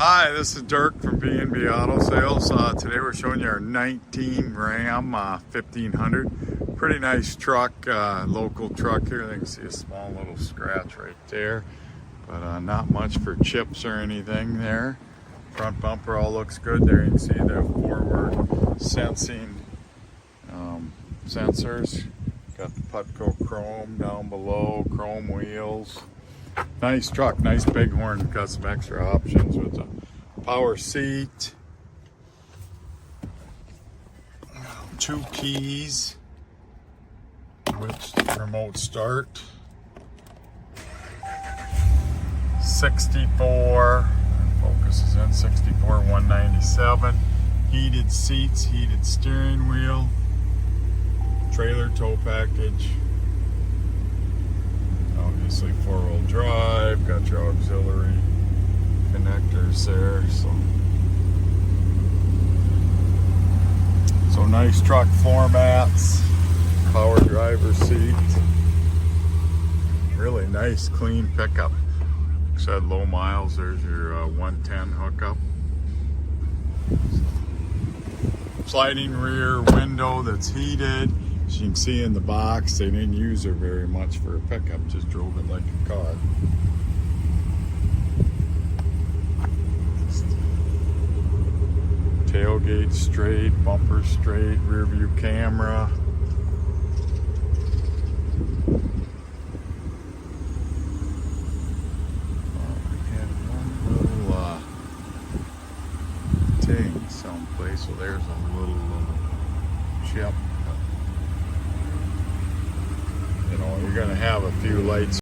Hi, this is Dirk from B&B Auto Sales. Today we're showing you our 19 Ram 1500. Pretty nice truck, local truck here. You can see a small little scratch right there, but not much for chips or anything there. Front bumper all looks good there. You can see the forward sensing sensors. Got the Putco chrome down below, chrome wheels. Nice truck, nice bighorn, got some extra options with a power seat, 2 keys, with remote start, 64, focus is in, 64 197, heated seats, heated steering wheel, trailer tow package. Obviously 4-wheel drive, got your auxiliary connectors there, so nice truck floor mats, power driver seat, really nice clean pickup. Said low miles. There's your 110 hookup, sliding rear window that's heated. As you can see in the box, they didn't use her very much for a pickup, just drove it like a car. Tailgate straight, bumper straight, rear view camera. I had one little ting someplace, so there's a little chip. You know, you're going to have a few lights